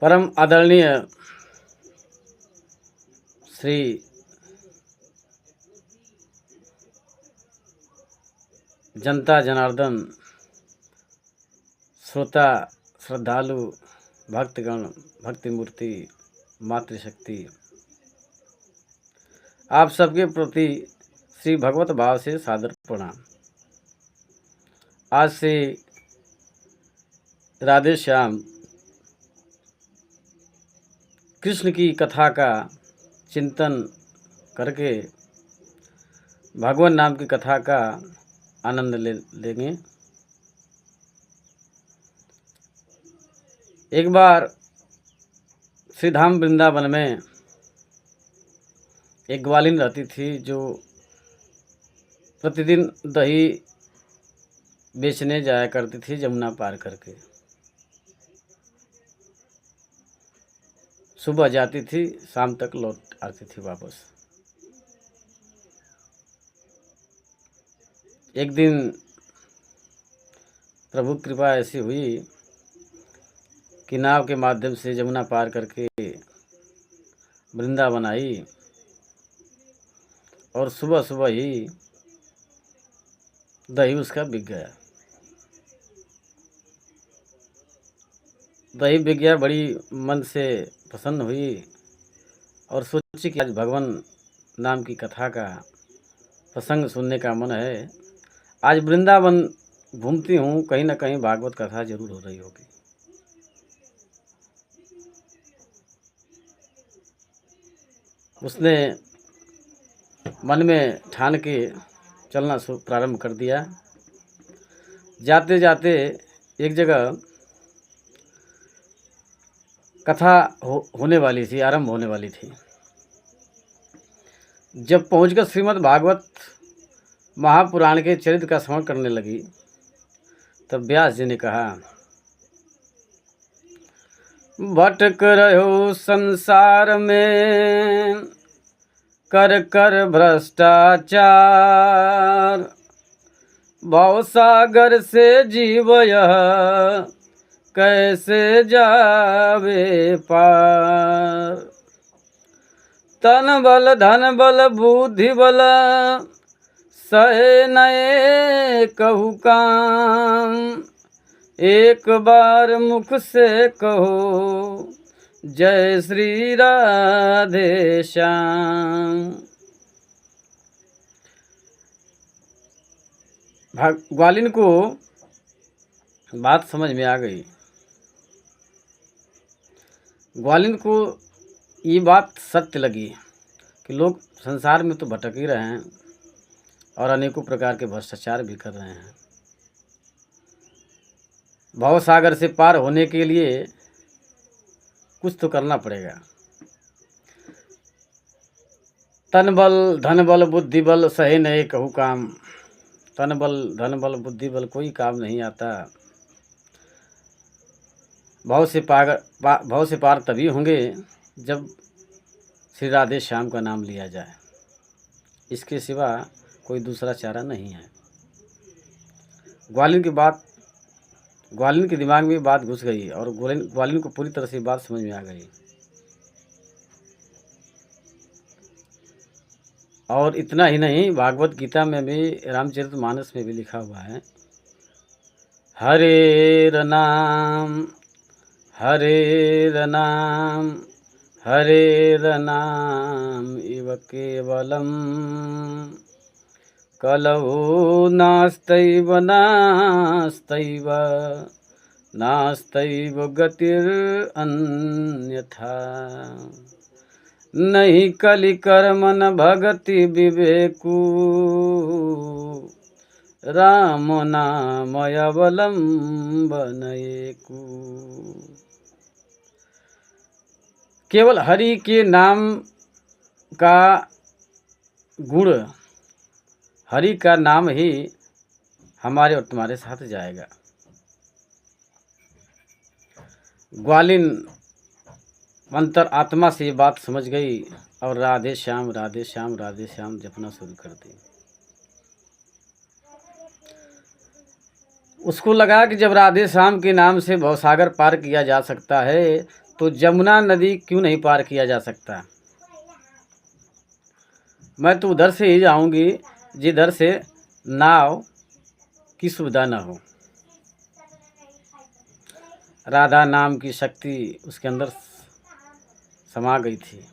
परम आदरणीय श्री जनता जनार्दन, श्रोता, श्रद्धालु, भक्तगण, भक्ति मूर्ति, मातृशक्ति, आप सबके प्रति श्री भगवत भाव से सादर प्रणाम। आज से राधे श्याम कृष्ण की कथा का चिंतन करके भगवान नाम की कथा का आनंद लेंगे। एक बार श्री धाम वृंदावन में एक ग्वालिन रहती थी जो प्रतिदिन दही बेचने जाया करती थी जमुना पार करके। सुबह जाती थी, शाम तक लौट आती थी वापस। एक दिन प्रभु कृपा ऐसी हुई कि नाव के माध्यम से जमुना पार करके वृंदावन आई और सुबह सुबह ही दही उसका बिक गया। दही बिक गया, बड़ी मन से प्रसन्न हुई और सोची कि आज भगवान नाम की कथा का प्रसंग सुनने का मन है। आज वृंदावन घूमती हूँ, कहीं ना कहीं भागवत कथा जरूर हो रही होगी। उसने मन में ठान के चलना प्रारंभ कर दिया। जाते जाते एक जगह कथा होने वाली थी, आरंभ होने वाली थी। जब पहुंचकर श्रीमद् भागवत महापुराण के चरित्र का स्मरण करने लगी तब व्यास जी ने कहा, भटक रहो संसार में कर कर भ्रष्टाचार, भवसागर से जीव यह कैसे जावे पार। तन बल धन बल बुद्धि बल सहे नए कहू काम, एक बार मुख से कहो जय श्री राधे श्याम। ग्वालिन को बात समझ में आ गई। ग्वालिन को ये बात सत्य लगी कि लोग संसार में तो भटक ही रहे हैं और अनेकों प्रकार के भ्रष्टाचार भी कर रहे हैं। भवसागर से पार होने के लिए कुछ तो करना पड़ेगा। तन बल धन बल बुद्धि बल सहे नए कहू काम। तन बल धन बल बुद्धि बल कोई काम नहीं आता। भाव से पार तभी होंगे जब श्री राधे श्याम का नाम लिया जाए। इसके सिवा कोई दूसरा चारा नहीं है। ग्वालिन के दिमाग में बात घुस गई और ग्वालिन को पूरी तरह से बात समझ में आ गई। और इतना ही नहीं, भागवत गीता में भी, रामचरितमानस में भी लिखा हुआ है, हरेर नाम हरेर नाम हरेर नाम इव केवलम, कलौ नास्तैव नास्तैव नास्तैव गतिर् अन्यथा। नहीं कलि कर्मन भगति विवेकु, राम नाम अवलंबन एकु। केवल हरि के नाम का गुण, हरि का नाम ही हमारे और तुम्हारे साथ जाएगा। ग्वालिन अंतर आत्मा से ये बात समझ गई और राधे श्याम राधे श्याम राधे श्याम जपना शुरू कर दी। उसको लगा कि जब राधे श्याम के नाम से भवसागर पार किया जा सकता है तो जमुना नदी क्यों नहीं पार किया जा सकता? मैं तो उधर से ही जाऊंगी जिधर से नाव की सुविधा न हो। राधा नाम की शक्ति उसके अंदर समा गई थी,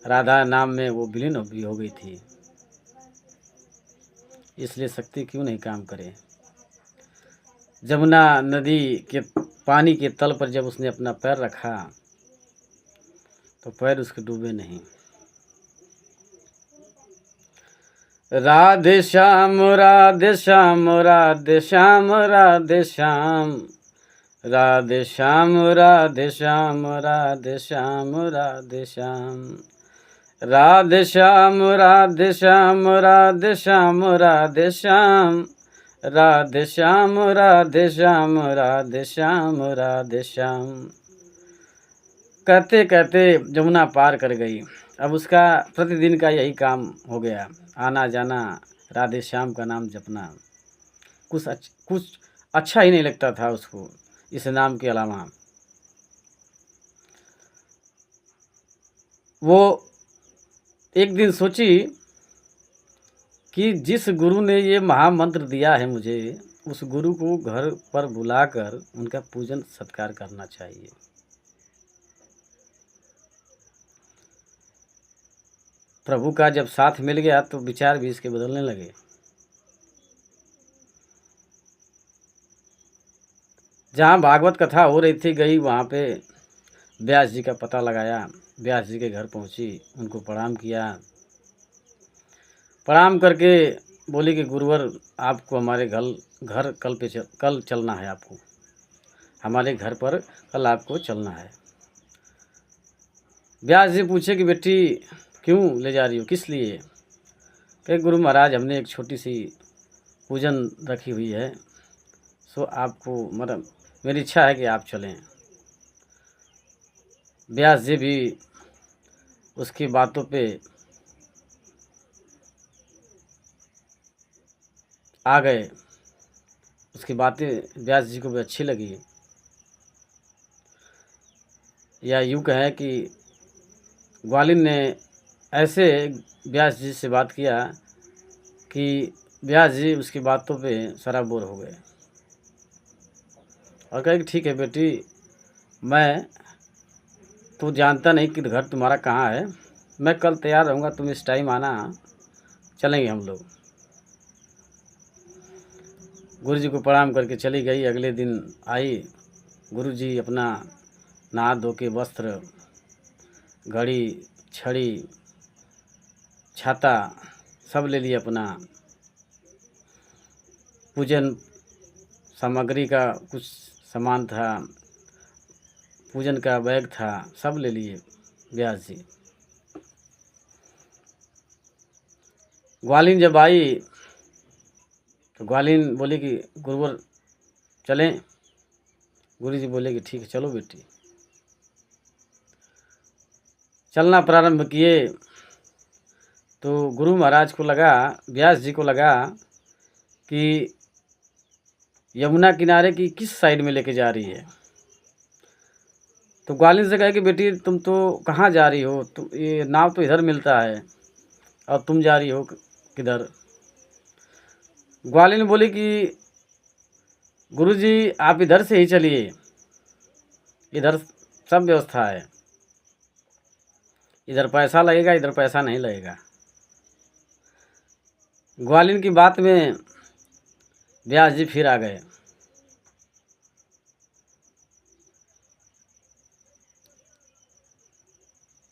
राधा नाम में वो विलीन भी हो गई थी, इसलिए शक्ति क्यों नहीं काम करे। जमुना नदी के पानी के तल पर जब उसने अपना पैर रखा तो पैर उसके डूबे नहीं। राधे श्याम राधे श्याम राधे श्याम राधे श्याम राधे श्याम राधे श्याम राधे श्याम राधे श्याम राधे श्याम राधे श्याम राधे श्याम राधे श्याम राधे श्याम राधे श्याम राधे श्याम राधे श्याम। कहते कहते जमुना पार कर गई। अब उसका प्रतिदिन का यही काम हो गया, आना जाना, राधे श्याम का नाम जपना। कुछ अच्छा ही नहीं लगता था उसको इस नाम के अलावा। वो एक दिन सोची कि जिस गुरु ने ये महामंत्र दिया है मुझे, उस गुरु को घर पर बुलाकर उनका पूजन सत्कार करना चाहिए। प्रभु का जब साथ मिल गया तो विचार भी इसके बदलने लगे। जहाँ भागवत कथा हो रही थी गई वहाँ पे व्यास जी का पता लगाया, व्यास जी के घर पहुँची, उनको प्रणाम किया। प्रणाम करके बोली कि गुरुवर आपको हमारे घर कल चलना है, आपको हमारे घर पर कल आपको चलना है। व्यास जी पूछे कि बेटी क्यों ले जा रही हो, किस लिए? कहे गुरु महाराज हमने एक छोटी सी पूजन रखी हुई है, सो आपको मतलब मेरी इच्छा है कि आप चलें। व्यास जी भी उसकी बातों पे आ गए, उसकी बातें व्यास जी को भी अच्छी लगी। या यूँ कहें कि ग्वालिन ने ऐसे व्यास जी से बात किया कि व्यास जी उसकी बातों पे सराबोर हो गए और कहे कि ठीक है बेटी, मैं तू जानता नहीं कि घर तुम्हारा कहाँ है, मैं कल तैयार रहूँगा, तुम इस टाइम आना, चलेंगे हम लोग। गुरु जी को प्रणाम करके चली गई। अगले दिन आई, गुरु जी अपना नहा धो के वस्त्र, घड़ी, छड़ी, छाता सब ले लिए, अपना पूजन सामग्री का कुछ सामान था, पूजन का बैग था, सब ले लिए व्यास जी। ग्वालिन जब आई तो ग्वालिन बोली कि गुरुवर चलें। गुरु जी बोले कि ठीक है चलो बेटी। चलना प्रारंभ किए तो गुरु महाराज को लगा, व्यास जी को लगा कि यमुना किनारे की किस साइड में लेके जा रही है। तो ग्वालिन से कहे कि बेटी तुम तो कहाँ जा रही हो, तुम ये नाव तो इधर मिलता है और तुम जा रही हो किधर। ग्वालिन बोली कि गुरुजी आप इधर से ही चलिए, इधर सब व्यवस्था है, इधर पैसा लगेगा, इधर पैसा नहीं लगेगा। ग्वालिन की बात में व्यास जी फिर आ गए।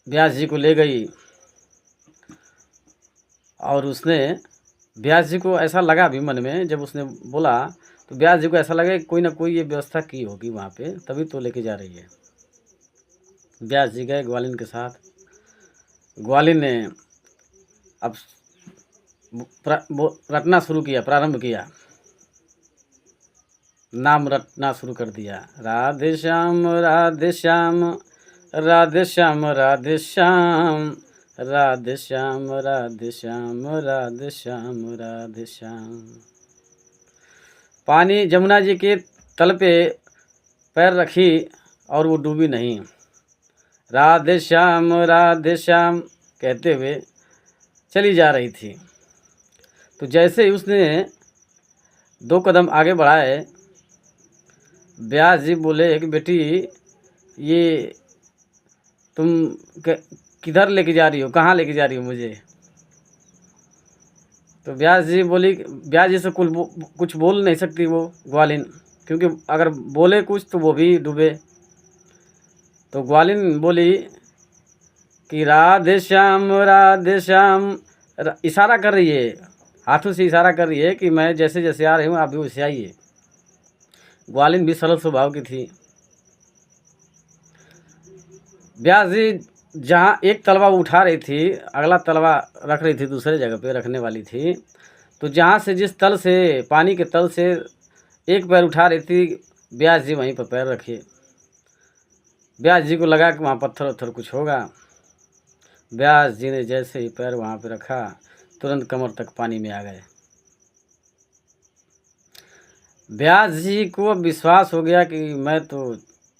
व्यास जी को ले गई और उसने, व्यास जी को ऐसा लगा भी मन में, जब उसने बोला तो व्यास जी को ऐसा लगा कि कोई ना कोई ये व्यवस्था की होगी वहाँ पे, तभी तो लेके जा रही है। व्यास जी गए ग्वालिन के साथ। ग्वालिन ने अब रटना शुरू किया, प्रारंभ किया, नाम रटना शुरू कर दिया। राधे श्याम राधे श्याम राधे श्याम राधे श्याम राधे श्याम राधे श्याम राधे श्याम राधे श्याम। पानी जमुना जी के तल पे पैर रखी और वो डूबी नहीं। राधे श्याम कहते हुए चली जा रही थी। तो जैसे ही उसने 2 कदम आगे बढ़ाए, व्यास जी बोले कि बेटी ये तुम किधर लेके जा रही हो, कहाँ लेके जा रही हो मुझे? तो व्यास जी से कुछ बोल नहीं सकती वो ग्वालिन, क्योंकि अगर बोले कुछ तो वो भी डूबे। तो ग्वालिन बोली कि राधे श्याम इशारा कर रही है, हाथों से इशारा कर रही है कि मैं जैसे जैसे आ रही हूँ आप भी वैसे आइए। ग्वालिन भी सरल स्वभाव की थी। व्यास जी जहाँ एक तलवा उठा रही थी, अगला तलवा रख रही थी, दूसरे जगह पे रखने वाली थी। तो जहाँ से जिस तल से, पानी के तल से एक पैर उठा रही थी, व्यास जी वहीं पर पैर रखे। व्यास जी को लगा कि वहाँ पत्थर वत्थर कुछ होगा। व्यास जी ने जैसे ही पैर वहाँ पे रखा, तुरंत कमर तक पानी में आ गए। व्यास जी को विश्वास हो गया कि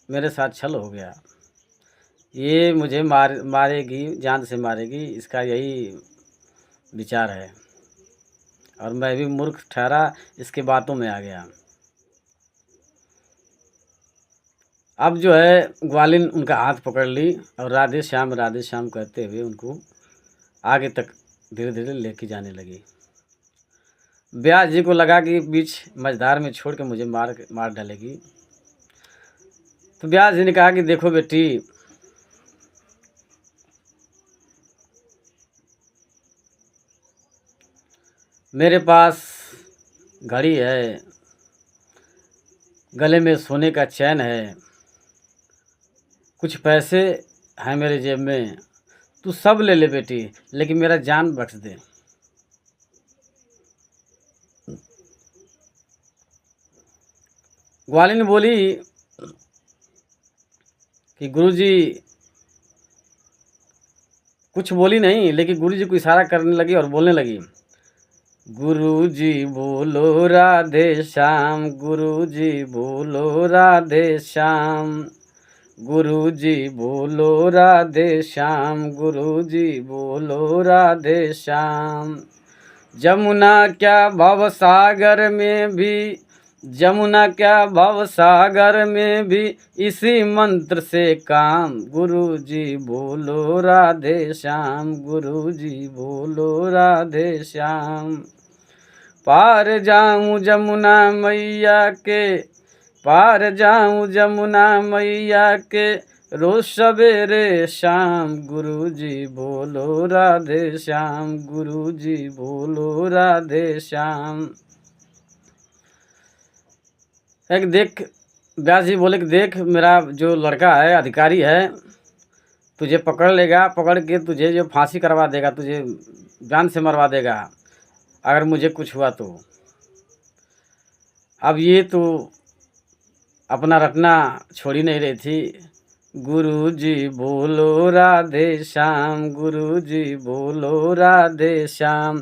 मेरे साथ छल हो गया, ये मुझे मारेगी, जान से मारेगी, इसका यही विचार है। और मैं भी मूर्ख ठहरा, इसके बातों में आ गया। अब जो है ग्वालिन उनका हाथ पकड़ ली और राधे श्याम कहते हुए उनको आगे तक धीरे धीरे लेके जाने लगी। व्यास जी को लगा कि बीच मझधार में छोड़ के मुझे मार डालेगी। तो व्यास जी ने कहा कि देखो बेटी, मेरे पास घड़ी है, गले में सोने का चैन है, कुछ पैसे हैं मेरे जेब में, तू सब ले ले बेटी, लेकिन मेरा जान बख्श दे। ग्वालिन बोली कि गुरुजी, कुछ बोली नहीं, लेकिन गुरुजी को इशारा करने लगी और बोलने लगी, गुरुजी बोलो राधे श्याम, गुरुजी बोलो राधे श्याम, गुरुजी बोलो राधे श्याम, गुरुजी बोलो राधे श्याम। जमुना क्या भवसागर में भी, जमुना क्या भवसागर में भी, इसी मंत्र से काम, गुरुजी बोलो राधे श्याम, गुरुजी बोलो राधे श्याम। पार जाऊं जमुना मैया के, पार जाऊं जमुना मैया के, रोज सवेरे शाम, गुरुजी बोलो राधे श्याम, गुरुजी बोलो राधे श्याम। एक देख, व्यास जी बोले कि देख, मेरा जो लड़का है, अधिकारी है, तुझे पकड़ लेगा, पकड़ के तुझे जो फांसी करवा देगा, तुझे जान से मरवा देगा अगर मुझे कुछ हुआ तो। अब ये तो अपना रटना छोड़ ही नहीं रही थी। गुरुजी बोलो राधे श्याम, गुरुजी बोलो राधे श्याम,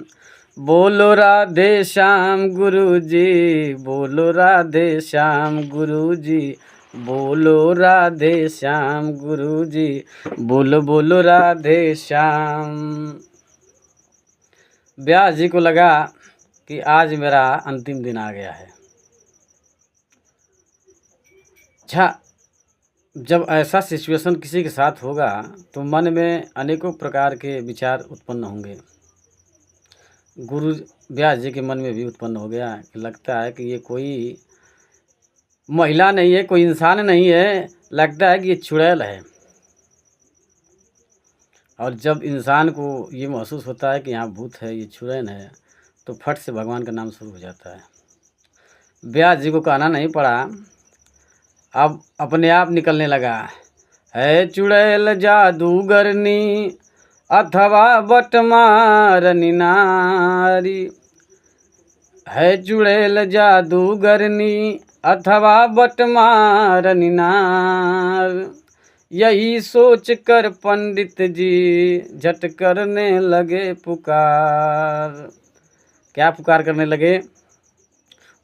बोलो राधे श्याम, गुरुजी बोलो राधे श्याम, गुरुजी बोलो राधे श्याम, गुरुजी बोलो बोलो राधे श्याम। व्यास जी को लगा कि आज मेरा अंतिम दिन आ गया है। अच्छा, जब ऐसा सिचुएशन किसी के साथ होगा तो मन में अनेकों प्रकार के विचार उत्पन्न होंगे। गुरु व्यास जी के मन में भी उत्पन्न हो गया कि लगता है कि ये कोई महिला नहीं है, कोई इंसान नहीं है, लगता है कि ये चुड़ैल है। और जब इंसान को ये महसूस होता है कि यहाँ भूत है, ये चुड़ैल है, तो फट से भगवान का नाम शुरू हो जाता है। व्यास जी को कहना नहीं पड़ा, अब अपने आप निकलने लगा, है चुड़ैल जादूगरनी अथवा बटमारनी नारी, है चुड़ैल जादूगरनी अथवा बटमारनी नार। यही सोच कर पंडित जी झट करने लगे पुकार। क्या पुकार करने लगे?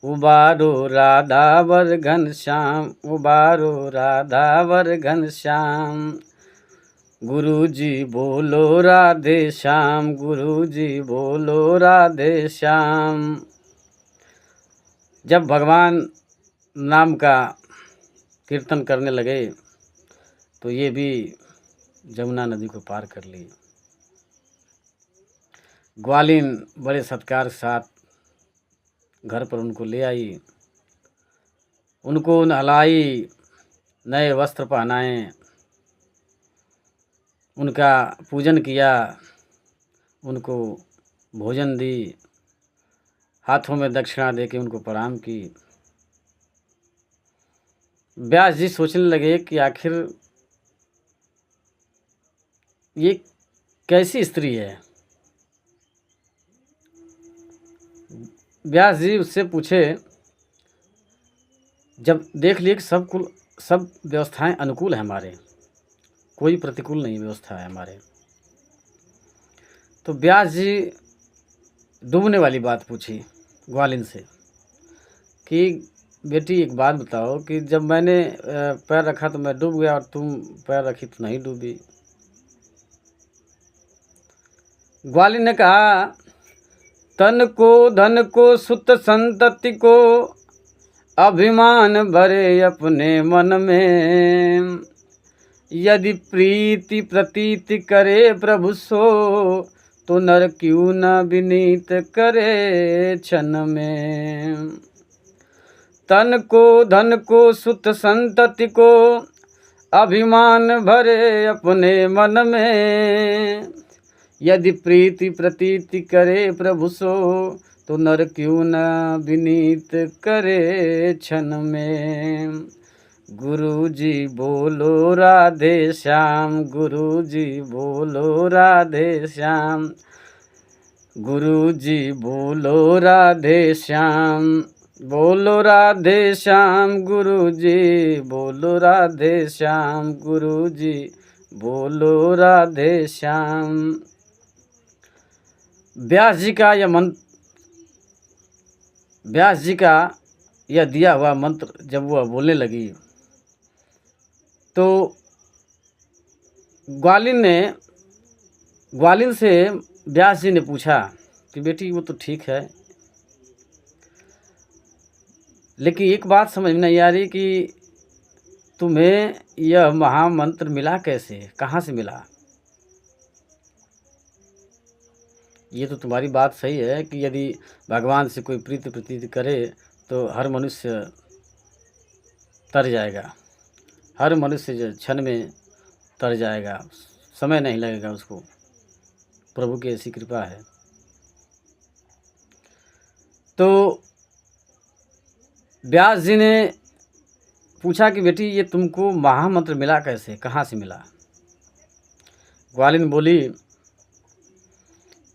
उबारो राधावर घनश्याम, उबारो राधावर घनश्याम। गुरुजी बोलो राधे श्याम, गुरुजी बोलो राधे श्याम। जब भगवान नाम का कीर्तन करने लगे तो ये भी जमुना नदी को पार कर ली। ग्वालिन बड़े सत्कार के साथ घर पर उनको ले आई, उनको नहलाई, नए वस्त्र पहनाए, उनका पूजन किया, उनको भोजन दी, हाथों में दक्षिणा देके उनको प्रणाम की। व्यास जी सोचने लगे कि आखिर ये कैसी स्त्री है। व्यास जी उससे पूछे, जब देख लिए कि सब व्यवस्थाएं अनुकूल है हमारे, कोई प्रतिकूल नहीं व्यवस्था है हमारे, तो व्यास जी डूबने वाली बात पूछी ग्वालिन से कि बेटी एक बात बताओ कि जब मैंने पैर रखा तो मैं डूब गया और तुम पैर रखी तो नहीं डूबी। ग्वालिन ने कहा, तन को धन को सुत संतति को अभिमान भरे अपने मन में, यदि प्रीति प्रतीति करे प्रभु सो, तो नर क्यों न विनीत करे क्षण में। तन को धन को सुत संतति को अभिमान भरे अपने मन में, यदि प्रीति प्रतीति करे प्रभु सो, तो नर क्यों न विनीत करे क्षण में। गुरुजी बोलो राधे श्याम, गुरुजी बोलो राधे श्याम, गुरुजी बोलो राधे श्याम, बोलो राधे श्याम, गुरुजी बोलो राधे श्याम, गुरुजी बोलो राधे श्याम। व्यास जी का यह दिया हुआ मंत्र जब वह बोलने लगी तो ग्वालिन से व्यास जी ने पूछा कि बेटी वो तो ठीक है, लेकिन एक बात समझ में नहीं आ रही कि तुम्हें यह महामंत्र मिला कैसे, कहाँ से मिला। ये तो तुम्हारी बात सही है कि यदि भगवान से कोई प्रीति प्रतीति करे तो हर मनुष्य तर जाएगा, हर मनुष्य जो क्षण में तर जाएगा, समय नहीं लगेगा उसको, प्रभु की ऐसी कृपा है। तो व्यास जी ने पूछा कि बेटी ये तुमको महामंत्र मिला कैसे, कहाँ से मिला। ग्वालिन बोली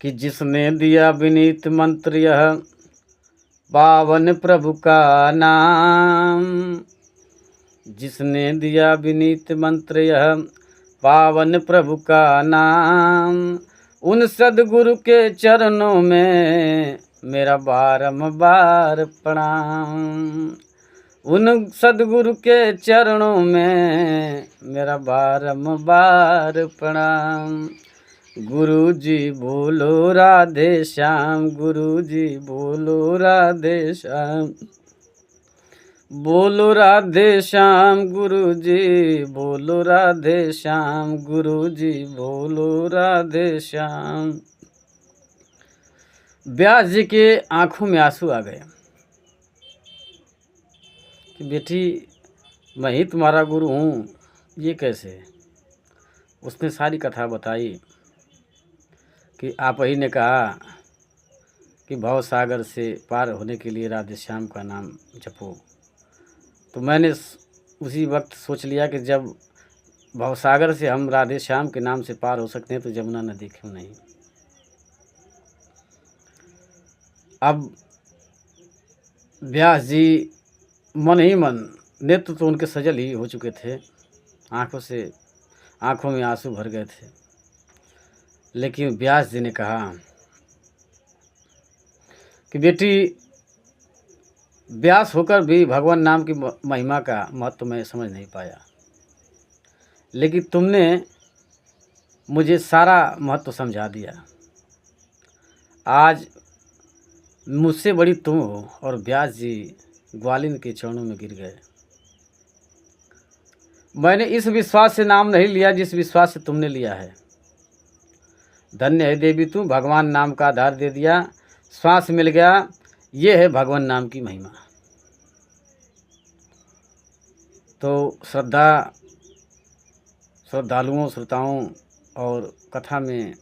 कि जिसने दिया विनीत मंत्र यह पावन प्रभु का नाम, जिसने दिया विनीत मंत्र यह पावन प्रभु का नाम, उन सद्गुरु के चरणों में मेरा बारंबार प्रणाम, उन सद्गुरु के चरणों में मेरा बारंबार प्रणाम। गुरुजी बोलो राधे श्याम, गुरुजी बोलो राधे श्याम, बोलो राधे श्याम, गुरुजी बोलो राधे श्याम, गुरुजी बोलो राधे श्याम। व्यास जी के आंखों में आंसू आ गए कि बेटी मैं ही तुम्हारा गुरु हूँ, ये कैसे। उसने सारी कथा बताई कि आप ही ने कहा कि भव सागर से पार होने के लिए राधे श्याम का नाम जपो। तो मैंने उसी वक्त सोच लिया कि जब भवसागर से हम राधे श्याम के नाम से पार हो सकते हैं तो जमुना नदी क्यों नहीं। अब व्यास जी मन ही मन, नेत्र तो उनके सजल ही हो चुके थे, आंखों में आंसू भर गए थे, लेकिन व्यास जी ने कहा कि बेटी व्यास होकर भी भगवान नाम की महिमा का महत्व मैं समझ नहीं पाया, लेकिन तुमने मुझे सारा महत्व समझा दिया। आज मुझसे बड़ी तुम हो और व्यास जी ग्वालिन के चरणों में गिर गए। मैंने इस विश्वास से नाम नहीं लिया जिस विश्वास से तुमने लिया है। धन्य है देवी, तू भगवान नाम का आधार दे दिया, श्वास मिल गया। ये है भगवान नाम की महिमा। तो श्रद्धालुओं, श्रोताओं और कथा में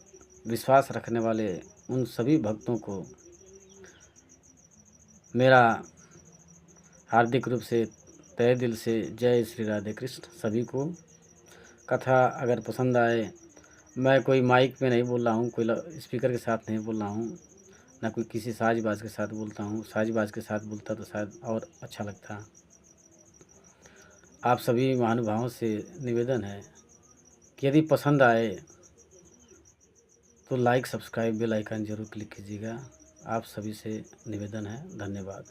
विश्वास रखने वाले उन सभी भक्तों को मेरा हार्दिक रूप से तहे दिल से जय श्री राधे कृष्ण। सभी को कथा अगर पसंद आए, मैं कोई माइक पे नहीं बोल रहा हूँ, कोई स्पीकर के साथ नहीं बोल रहा हूँ, ना कोई किसी साज-बाज के साथ बोलता हूँ। साज-बाज के साथ बोलता तो शायद और अच्छा लगता। आप सभी महानुभावों से निवेदन है कि यदि पसंद आए तो लाइक, सब्सक्राइब, बेल आइकन जरूर क्लिक कीजिएगा। आप सभी से निवेदन है। धन्यवाद।